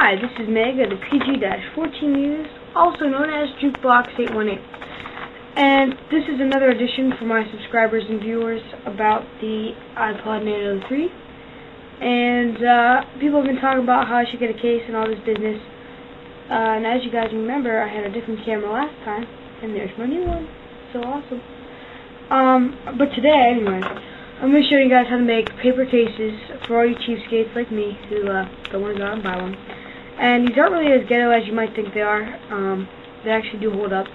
Hi, this is Meg of the PG-14 News, also known as Jukebox818. And this is another edition for my subscribers and viewers about the iPod Nano 3. And people have been talking about how I should get a case and all this business. And as you guys remember, I had a different camera last time, and there's my new one. So awesome. But today, anyway, I'm going to show you guys how to make paper cases for all you cheapskates like me who don't want to go out and buy one. And these aren't really as ghetto as you might think they are. They actually do hold up.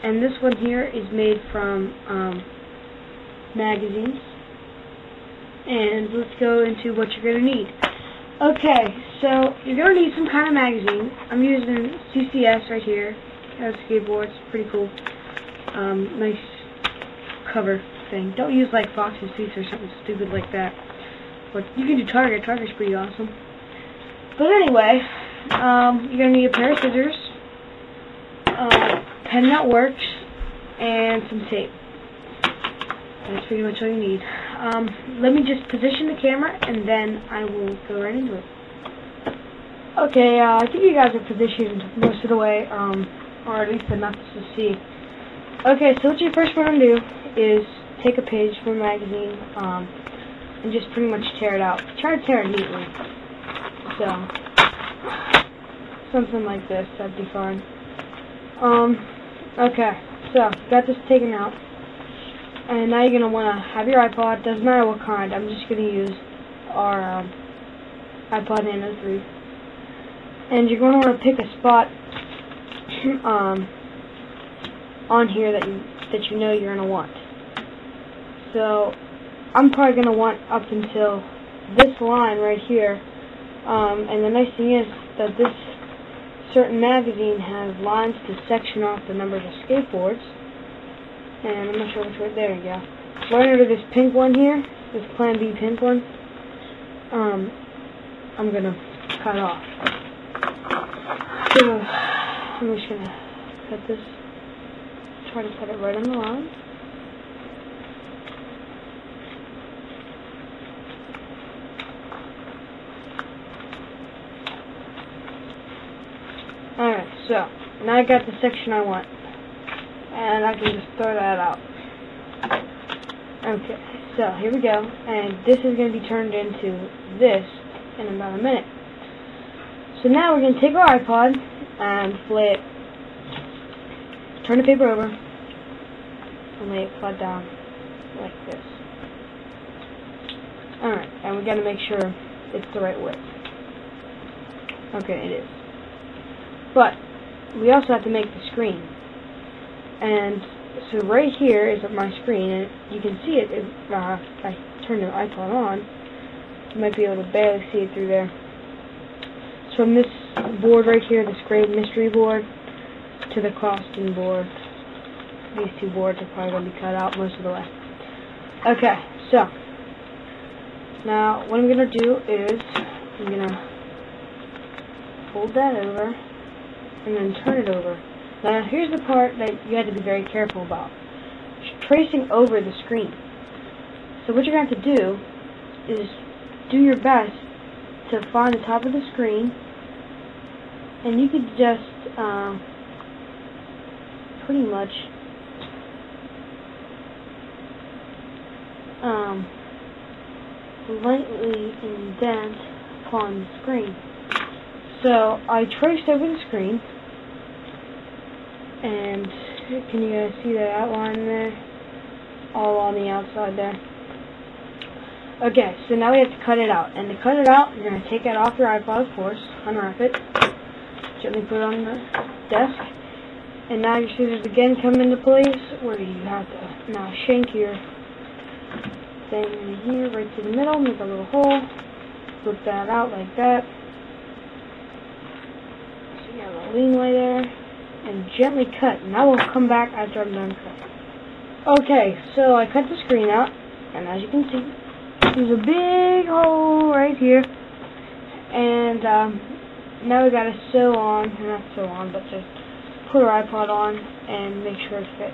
And this one here is made from magazines. And let's go into what you're going to need. Okay, so you're going to need some kind of magazine. I'm using CCS right here. Has a skateboard. It's pretty cool. Nice cover thing. Don't use like Fox's Pizza or something stupid like that. But you can do Target. Target's pretty awesome. But anyway, you're going to need a pair of scissors, pen that works, and some tape. That's pretty much all you need. Let me just position the camera, and then I will go right into it. Okay, I think you guys are positioned most of the way, or at least enough to see. Okay, so what you first want to do is take a page from a magazine, and just pretty much tear it out. Try to tear it neatly. So, something like this, that'd be fine. Okay, so, got this taken out. And now you're going to want to have your iPod, doesn't matter what kind, I'm just going to use our iPod Nano 3. And you're going to want to pick a spot on here that you know you're going to want. So, I'm probably going to want up until this line right here. And the nice thing is that this certain magazine has lines to section off the numbers of skateboards. And I'm not sure which way. There you go. Right under this pink one here, this Plan B pink one, I'm going to cut off. So, I'm just going to cut this, try to cut it right on the line. Alright, so, now I got the section I want. And I can just throw that out. Okay, so here we go. And this is going to be turned into this in about a minute. So now we're going to take our iPod and lay it, turn the paper over, and lay it flat down like this. Alright, and we got to make sure it's the right width. Okay, it is. But we also have to make the screen. And so right here is my screen, and you can see it if I turn the iPod on. You might be able to barely see it through there. So from this board right here, this gray mystery board, to the costing board, these two boards are probably going to be cut out most of the way. Okay, so now what I'm going to do is I'm going to fold that over and then turn it over. Now here's the part that you have to be very careful about. It's tracing over the screen. So what you're going to have to do is do your best to find the top of the screen, and you could just pretty much lightly indent upon the screen. So I traced over the screen, and can you guys see that outline there? All on the outside there. Okay, so now we have to cut it out. And to cut it out, you're going to take it off your iPod, of course, unwrap it, gently put it on the desk, and now your scissors again come into place, where you have to now shank your thing in here, right to the middle, make a little hole, flip that out like that. So you got a little leeway there. And gently cut, and I will come back after I'm done cutting. Okay, so I cut the screen out, and as you can see, there's a big hole right here, and now we got to sew on, or not sew on, but just put our iPod on and make sure it fits.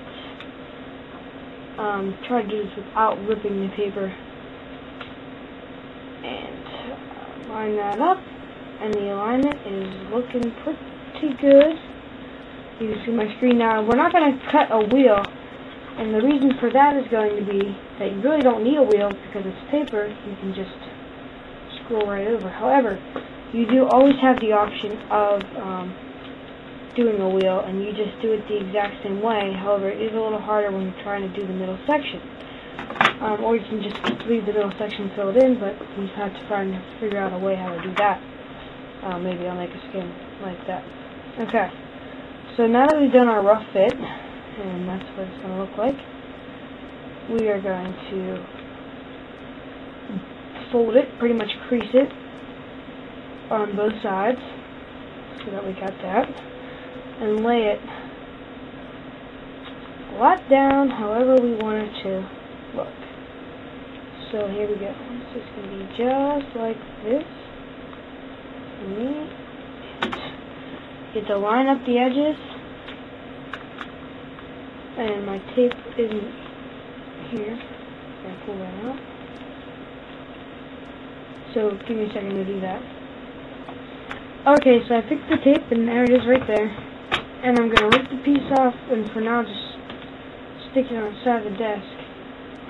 Try to do this without ripping the paper, and line that up, and the alignment is looking pretty good. You can see my screen now. We're not going to cut a wheel, and the reason for that is going to be that you really don't need a wheel because it's paper. You can just scroll right over. However, you do always have the option of doing a wheel, and you just do it the exact same way. However, it is a little harder when you're trying to do the middle section. Or you can just leave the middle section filled in, but you have to figure out a way how to do that. Maybe I'll make a skin like that. Okay. So now that we've done our rough fit, and that's what it's going to look like, we are going to fold it, pretty much crease it on both sides, so that we got that, and lay it flat down however we want it to look. So here we go. This is going to be just like this. Get to line up the edges, and my tape isn't here. I'll pull that out. So give me a second to do that. Okay, so I fixed the tape, and there it is right there. And I'm going to rip the piece off, and for now just stick it on the side of the desk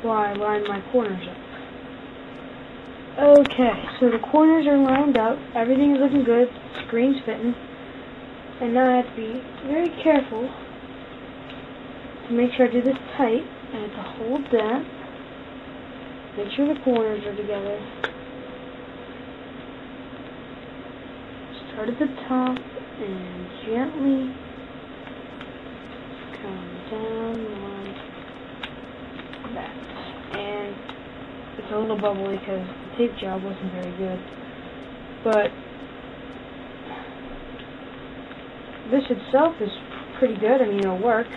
while I line my corners up. Okay, so the corners are lined up, everything is looking good, the screen's fitting, and now I have to be very careful to make sure I do this tight. I have to hold that, make sure the corners are together, start at the top, and gently come down like that. And it's a little bubbly because the tape job wasn't very good, but this itself is pretty good. I mean, it'll work.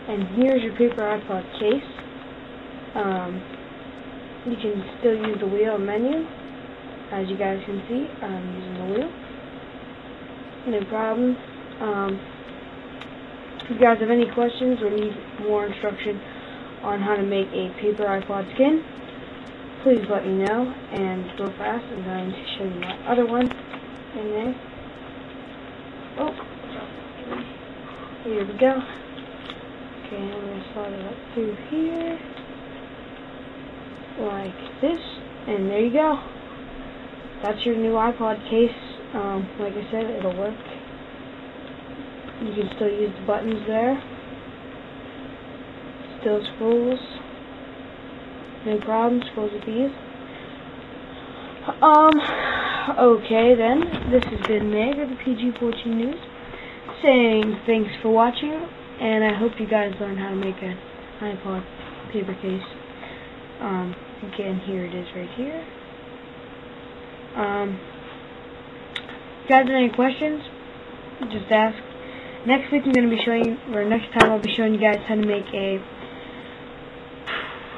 And here's your paper iPod case. You can still use the wheel and menu. As you guys can see, I'm using the wheel. No problem. If you guys have any questions or need more instruction on how to make a paper iPod skin, please let me know, and go fast. I'm going to show you my other one in there. Oh, here we go. Okay, I'm going to slide it up through here, like this, and there you go. That's your new iPod case. Like I said, it'll work. You can still use the buttons there. Still scrolls. No problem, scrolls with these. Okay then, this has been Meg of the PG14 News, saying thanks for watching, and I hope you guys learn how to make an iPod paper case. Again, here it is right here. If you guys have any questions, just ask. Next week I'm going to be showing, or next time I'll be showing you guys how to make a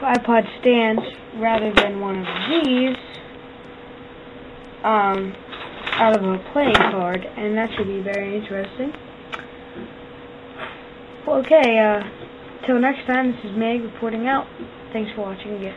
iPod stand rather than one of these out of a playing card, and that should be very interesting. Well, okay, till next time, this is Meg reporting out. Thanks for watching again.